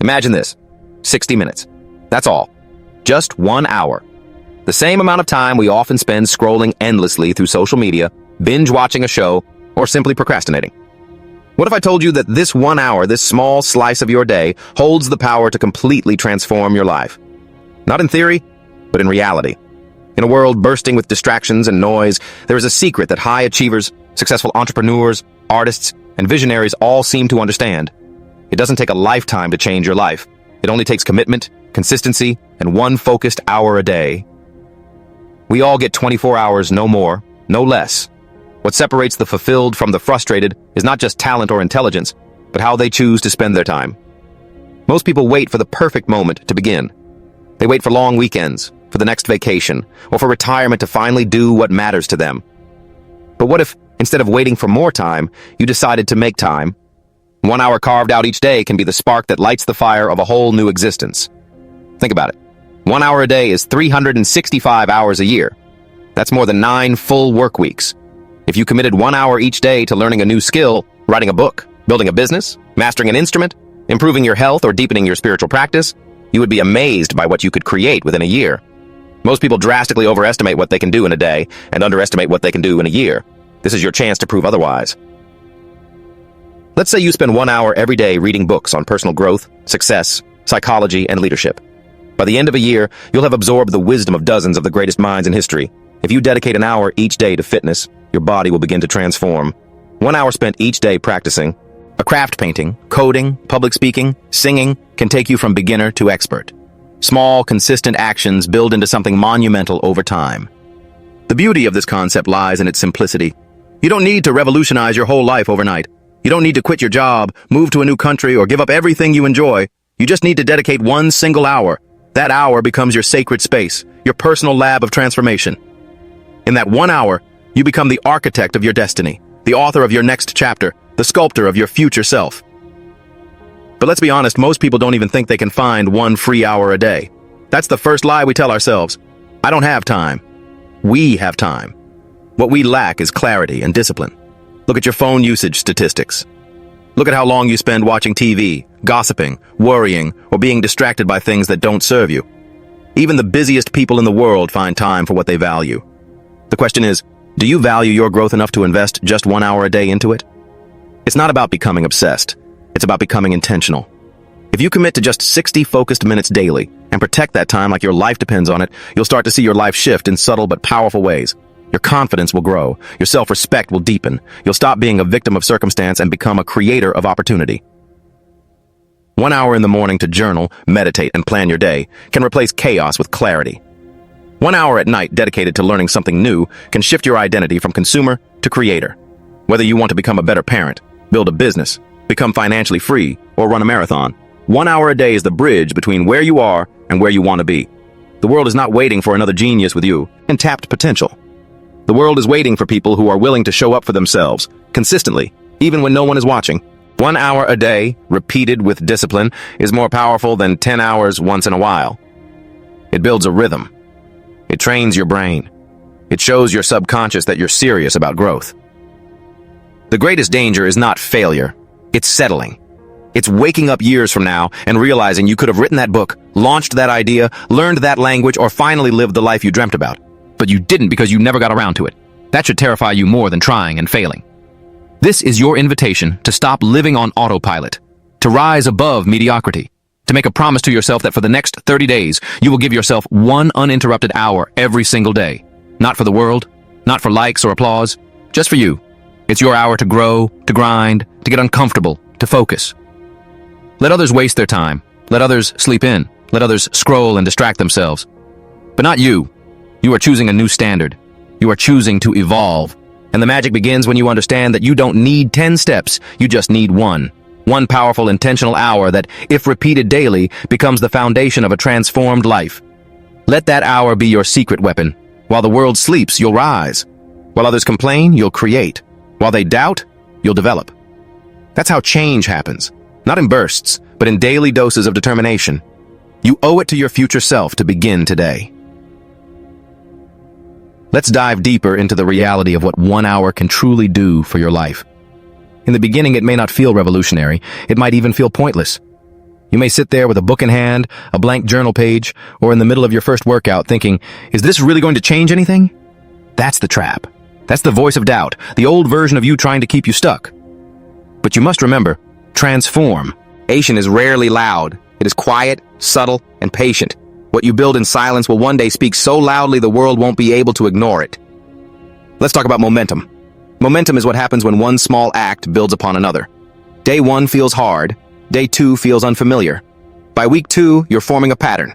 Imagine this, 60 minutes. That's all. Just 1 hour. The same amount of time we often spend scrolling endlessly through social media, binge watching a show, or simply procrastinating. What if I told you that this 1 hour, this small slice of your day, holds the power to completely transform your life? Not in theory, but in reality. In a world bursting with distractions and noise, there is a secret that high achievers, successful entrepreneurs, artists, and visionaries all seem to understand. It doesn't take a lifetime to change your life. It only takes commitment, consistency, and one focused hour a day. We all get 24 hours, no more, no less. What separates the fulfilled from the frustrated is not just talent or intelligence, but how they choose to spend their time. Most people wait for the perfect moment to begin. They wait for long weekends, for the next vacation, or for retirement to finally do what matters to them. But what if, instead of waiting for more time, you decided to make time? 1 hour carved out each day can be the spark that lights the fire of a whole new existence. Think about it. 1 hour a day is 365 hours a year. That's more than 9 full work weeks. If you committed 1 hour each day to learning a new skill, writing a book, building a business, mastering an instrument, improving your health, or deepening your spiritual practice, you would be amazed by what you could create within a year. Most people drastically overestimate what they can do in a day and underestimate what they can do in a year. This is your chance to prove otherwise. Let's say you spend 1 hour every day reading books on personal growth, success, psychology, and leadership. By the end of a year, you'll have absorbed the wisdom of dozens of the greatest minds in history. If you dedicate an hour each day to fitness, your body will begin to transform. 1 hour spent each day practicing a craft, painting, coding, public speaking, singing can take you from beginner to expert. Small, consistent actions build into something monumental over time. The beauty of this concept lies in its simplicity. You don't need to revolutionize your whole life overnight. You don't need to quit your job, move to a new country, or give up everything you enjoy. You just need to dedicate 1 single hour. That hour becomes your sacred space, your personal lab of transformation. In that 1 hour, you become the architect of your destiny, the author of your next chapter, the sculptor of your future self. But let's be honest, most people don't even think they can find 1 free hour a day. That's the first lie we tell ourselves. I don't have time. We have time. What we lack is clarity and discipline. Look at your phone usage statistics. Look at how long you spend watching TV, gossiping, worrying, or being distracted by things that don't serve you. Even the busiest people in the world find time for what they value. The question is, do you value your growth enough to invest just 1 hour a day into it? It's not about becoming obsessed. It's about becoming intentional. If you commit to just 60 focused minutes daily and protect that time like your life depends on it, you'll start to see your life shift in subtle but powerful ways. Your confidence will grow. Your self-respect will deepen. You'll stop being a victim of circumstance and become a creator of opportunity. 1 hour in the morning to journal, meditate, and plan your day can replace chaos with clarity. 1 hour at night dedicated to learning something new can shift your identity from consumer to creator. Whether you want to become a better parent, build a business, become financially free, or run a marathon, 1 hour a day is the bridge between where you are and where you want to be. The world is not waiting for another genius with you, untapped potential. The world is waiting for people who are willing to show up for themselves, consistently, even when no one is watching. 1 hour a day, repeated with discipline, is more powerful than 10 hours once in a while. It builds a rhythm. It trains your brain. It shows your subconscious that you're serious about growth. The greatest danger is not failure. It's settling. It's waking up years from now and realizing you could have written that book, launched that idea, learned that language, or finally lived the life you dreamt about. But you didn't because you never got around to it. That should terrify you more than trying and failing. This is your invitation to stop living on autopilot, to rise above mediocrity, to make a promise to yourself that for the next 30 days, you will give yourself 1 uninterrupted hour every single day. Not for the world, not for likes or applause, just for you. It's your hour to grow, to grind, to get uncomfortable, to focus. Let others waste their time. Let others sleep in. Let others scroll and distract themselves. But not you. You are choosing a new standard. You are choosing to evolve. And the magic begins when you understand that you don't need 10 steps, you just need 1. 1 powerful, intentional hour that, if repeated daily, becomes the foundation of a transformed life. Let that hour be your secret weapon. While the world sleeps, you'll rise. While others complain, you'll create. While they doubt, you'll develop. That's how change happens. Not in bursts, but in daily doses of determination. You owe it to your future self to begin today. Let's dive deeper into the reality of what 1 hour can truly do for your life. In the beginning, it may not feel revolutionary. It might even feel pointless. You may sit there with a book in hand, a blank journal page, or in the middle of your first workout thinking, is this really going to change anything? That's the trap. That's the voice of doubt, the old version of you trying to keep you stuck. But you must remember, transformation is rarely loud. It is quiet, subtle, and patient. What you build in silence will one day speak so loudly the world won't be able to ignore it. Let's talk about momentum. Momentum is what happens when one small act builds upon another. Day 1 feels hard. Day 2 feels unfamiliar. By week 2, you're forming a pattern.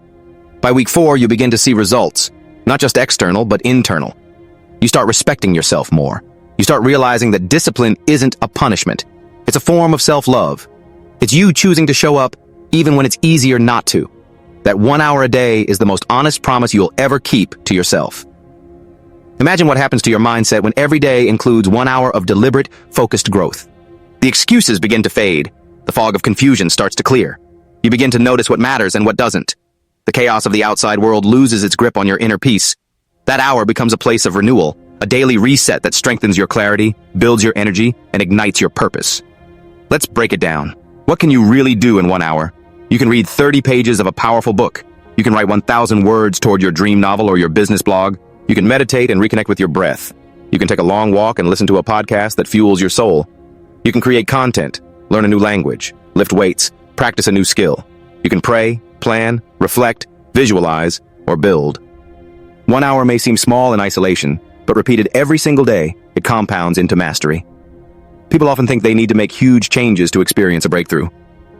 By week 4, you begin to see results, not just external, but internal. You start respecting yourself more. You start realizing that discipline isn't a punishment. It's a form of self-love. It's you choosing to show up even when it's easier not to. That 1 hour a day is the most honest promise you'll ever keep to yourself. Imagine what happens to your mindset when every day includes 1 hour of deliberate, focused growth. The excuses begin to fade. The fog of confusion starts to clear. You begin to notice what matters and what doesn't. The chaos of the outside world loses its grip on your inner peace. That hour becomes a place of renewal, a daily reset that strengthens your clarity, builds your energy, and ignites your purpose. Let's break it down. What can you really do in 1 hour? You can read 30 pages of a powerful book. You can write 1,000 words toward your dream novel or your business blog. You can meditate and reconnect with your breath. You can take a long walk and listen to a podcast that fuels your soul. You can create content, learn a new language, lift weights, practice a new skill. You can pray, plan, reflect, visualize, or build. 1 hour may seem small in isolation, but repeated every single day, it compounds into mastery. People often think they need to make huge changes to experience a breakthrough.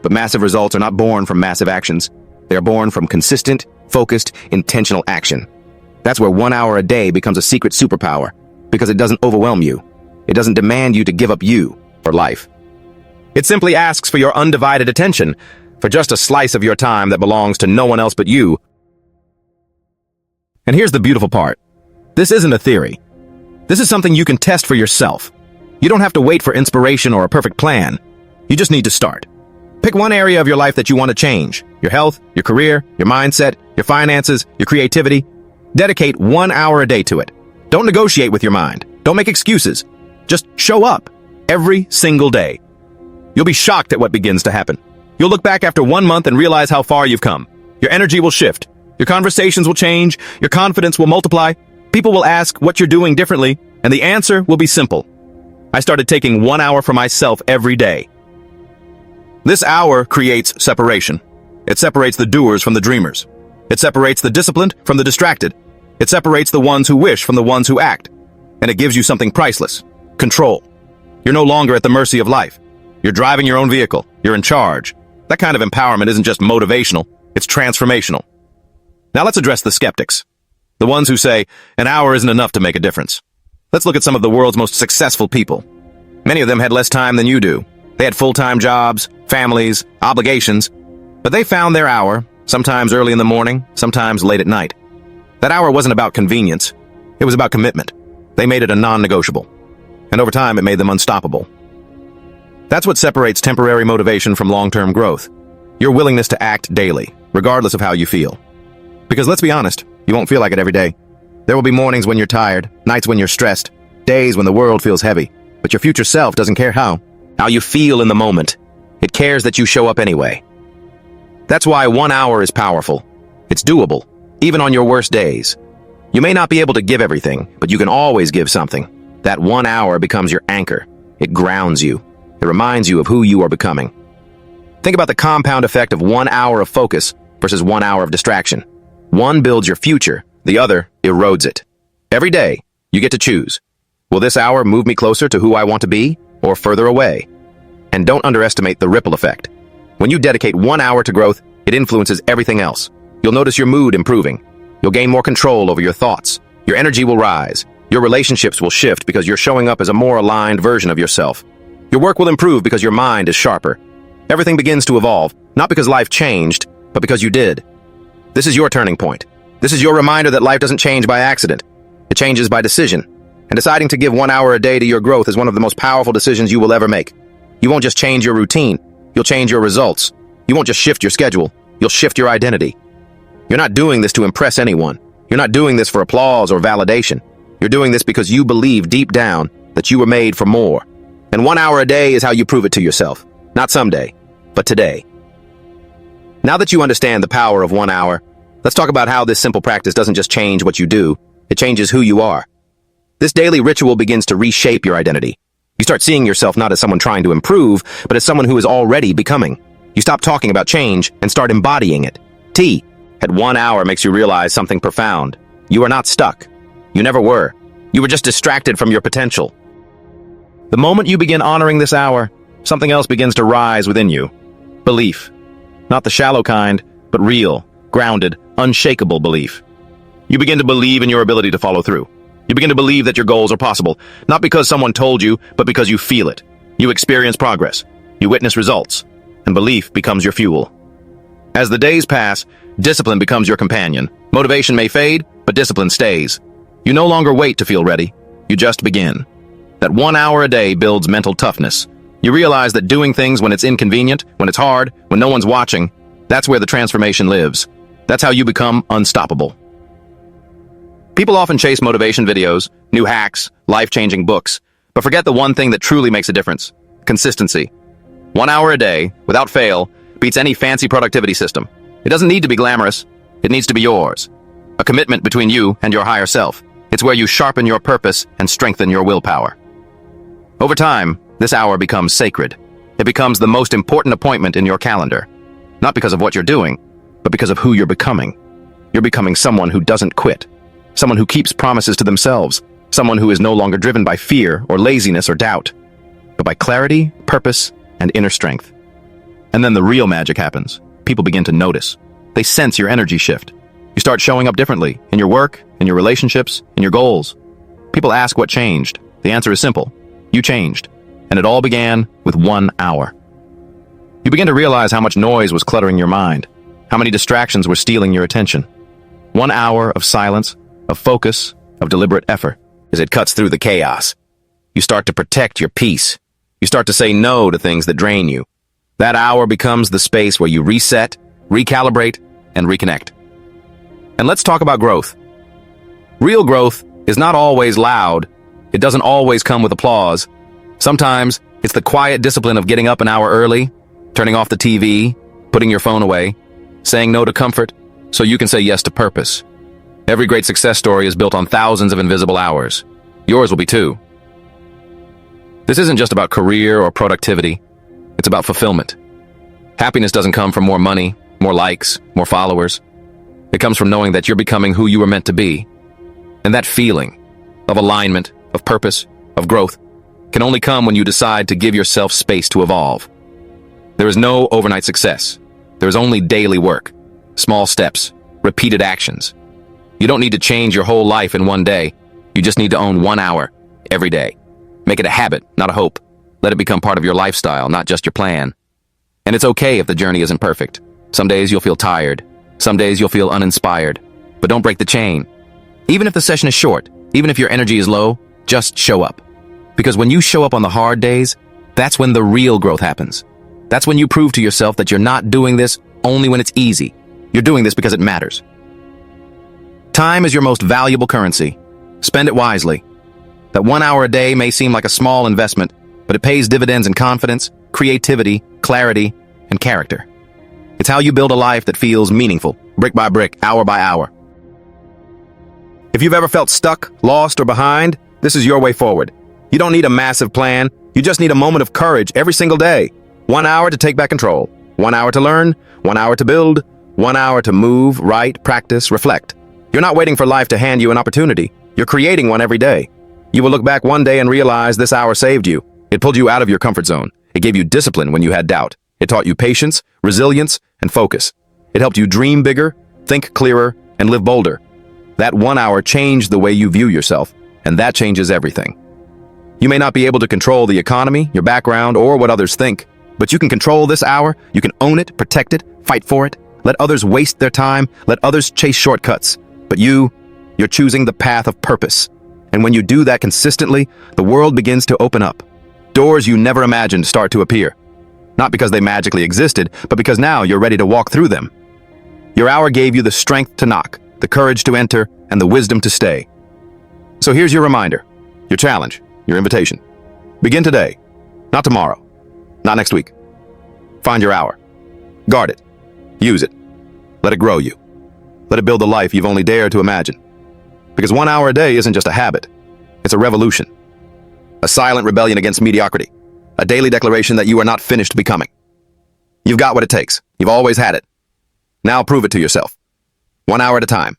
But massive results are not born from massive actions. They are born from consistent, focused, intentional action. That's where 1 hour a day becomes a secret superpower, because it doesn't overwhelm you. It doesn't demand you to give up you for life. It simply asks for your undivided attention, for just a slice of your time that belongs to no one else but you. And here's the beautiful part. This isn't a theory. This is something you can test for yourself. You don't have to wait for inspiration or a perfect plan. You just need to start. Pick one area of your life that you want to change. Your health, your career, your mindset, your finances, your creativity. Dedicate 1 hour a day to it. Don't negotiate with your mind. Don't make excuses. Just show up every single day. You'll be shocked at what begins to happen. You'll look back after 1 month and realize how far you've come. Your energy will shift. Your conversations will change. Your confidence will multiply. People will ask what you're doing differently, and the answer will be simple. I started taking 1 hour for myself every day. This hour creates separation. It separates the doers from the dreamers. It separates the disciplined from the distracted. It separates the ones who wish from the ones who act. And it gives you something priceless: control. You're no longer at the mercy of life. You're driving your own vehicle. You're in charge. That kind of empowerment isn't just motivational, it's transformational. Now let's address the skeptics. The ones who say, an hour isn't enough to make a difference. Let's look at some of the world's most successful people. Many of them had less time than you do. They had full-time jobs, families, obligations, but they found their hour, sometimes early in the morning, sometimes late at night. That hour wasn't about convenience. It was about commitment. They made it a non-negotiable. And over time, it made them unstoppable. That's what separates temporary motivation from long-term growth. Your willingness to act daily, regardless of how you feel. Because let's be honest, you won't feel like it every day. There will be mornings when you're tired, nights when you're stressed, days when the world feels heavy. But your future self doesn't care how you feel in the moment. It cares that you show up anyway. That's why 1 hour is powerful. It's doable, even on your worst days. You may not be able to give everything, but you can always give something. That 1 hour becomes your anchor. It grounds you. It reminds you of who you are becoming. Think about the compound effect of 1 hour of focus versus 1 hour of distraction. One builds your future, the other erodes it. Every day, you get to choose. Will this hour move me closer to who I want to be, or further away? And don't underestimate the ripple effect. When you dedicate 1 hour to growth, it influences everything else. You'll notice your mood improving. You'll gain more control over your thoughts. Your energy will rise. Your relationships will shift because you're showing up as a more aligned version of yourself. Your work will improve because your mind is sharper. Everything begins to evolve, not because life changed, but because you did. This is your turning point. This is your reminder that life doesn't change by accident. It changes by decision. And deciding to give 1 hour a day to your growth is one of the most powerful decisions you will ever make. You won't just change your routine. You'll change your results. You won't just shift your schedule. You'll shift your identity. You're not doing this to impress anyone. You're not doing this for applause or validation. You're doing this because you believe deep down that you were made for more. And 1 hour a day is how you prove it to yourself. Not someday, but today. Now that you understand the power of 1 hour, let's talk about how this simple practice doesn't just change what you do, it changes who you are. This daily ritual begins to reshape your identity. You start seeing yourself not as someone trying to improve, but as someone who is already becoming. You stop talking about change and start embodying it. T at 1 hour makes you realize something profound. You are not stuck. You never were. You were just distracted from your potential. The moment you begin honoring this hour, something else begins to rise within you. Belief. Not the shallow kind, but real, grounded, unshakable belief. You begin to believe in your ability to follow through. You begin to believe that your goals are possible, not because someone told you, but because you feel it. You experience progress. You witness results. And belief becomes your fuel. As the days pass, discipline becomes your companion. Motivation may fade, but discipline stays. You no longer wait to feel ready. You just begin. That 1 hour a day builds mental toughness. You realize that doing things when it's inconvenient, when it's hard, when no one's watching, that's where the transformation lives. That's how you become unstoppable. People often chase motivation videos, new hacks, life-changing books, but forget the one thing that truly makes a difference: consistency. 1 hour a day, without fail, beats any fancy productivity system. It doesn't need to be glamorous. It needs to be yours. A commitment between you and your higher self. It's where you sharpen your purpose and strengthen your willpower. Over time, this hour becomes sacred. It becomes the most important appointment in your calendar. Not because of what you're doing, but because of who you're becoming. You're becoming someone who doesn't quit. Someone who keeps promises to themselves. Someone who is no longer driven by fear or laziness or doubt, but by clarity, purpose, and inner strength. And then the real magic happens. People begin to notice. They sense your energy shift. You start showing up differently in your work, in your relationships, in your goals. People ask what changed. The answer is simple. You changed. And it all began with 1 hour. You begin to realize how much noise was cluttering your mind, how many distractions were stealing your attention. 1 hour of silence, of focus, of deliberate effort. As it cuts through the chaos, you start to protect your peace. You start to say no to things that drain you. That hour becomes the space where you reset, recalibrate, and reconnect. And let's talk about growth. Real growth is not always loud. It doesn't always come with applause. Sometimes it's the quiet discipline of getting up an hour early, turning off the TV, putting your phone away, saying no to comfort so you can say yes to purpose. Every great success story is built on thousands of invisible hours. Yours will be too. This isn't just about career or productivity. It's about fulfillment. Happiness doesn't come from more money, more likes, more followers. It comes from knowing that you're becoming who you were meant to be. And that feeling of alignment, of purpose, of growth can only come when you decide to give yourself space to evolve. There is no overnight success. There is only daily work, small steps, repeated actions. You don't need to change your whole life in one day. You just need to own 1 hour every day. Make it a habit, not a hope. Let it become part of your lifestyle, not just your plan. And it's okay if the journey isn't perfect. Some days you'll feel tired. Some days you'll feel uninspired. But don't break the chain. Even if the session is short, even if your energy is low, just show up. Because when you show up on the hard days, that's when the real growth happens. That's when you prove to yourself that you're not doing this only when it's easy. You're doing this because it matters. Time is your most valuable currency. Spend it wisely. That 1 hour a day may seem like a small investment, but it pays dividends in confidence, creativity, clarity, and character. It's how you build a life that feels meaningful, brick by brick, hour by hour. If you've ever felt stuck, lost, or behind, this is your way forward. You don't need a massive plan. You just need a moment of courage every single day. 1 hour to take back control. 1 hour to learn. 1 hour to build. 1 hour to move, write, practice, reflect. You're not waiting for life to hand you an opportunity. You're creating one every day. You will look back one day and realize this hour saved you. It pulled you out of your comfort zone. It gave you discipline when you had doubt. It taught you patience, resilience, and focus. It helped you dream bigger, think clearer, and live bolder. That 1 hour changed the way you view yourself, and that changes everything. You may not be able to control the economy, your background, or what others think, but you can control this hour. You can own it, protect it, fight for it. Let others waste their time. Let others chase shortcuts. But you're choosing the path of purpose. And when you do that consistently, the world begins to open up. Doors you never imagined start to appear. Not because they magically existed, but because now you're ready to walk through them. Your hour gave you the strength to knock, the courage to enter, and the wisdom to stay. So here's your reminder, your challenge, your invitation. Begin today, not tomorrow, not next week. Find your hour. Guard it. Use it. Let it grow you. Let it build the life you've only dared to imagine. Because 1 hour a day isn't just a habit. It's a revolution. A silent rebellion against mediocrity. A daily declaration that you are not finished becoming. You've got what it takes. You've always had it. Now prove it to yourself. 1 hour at a time.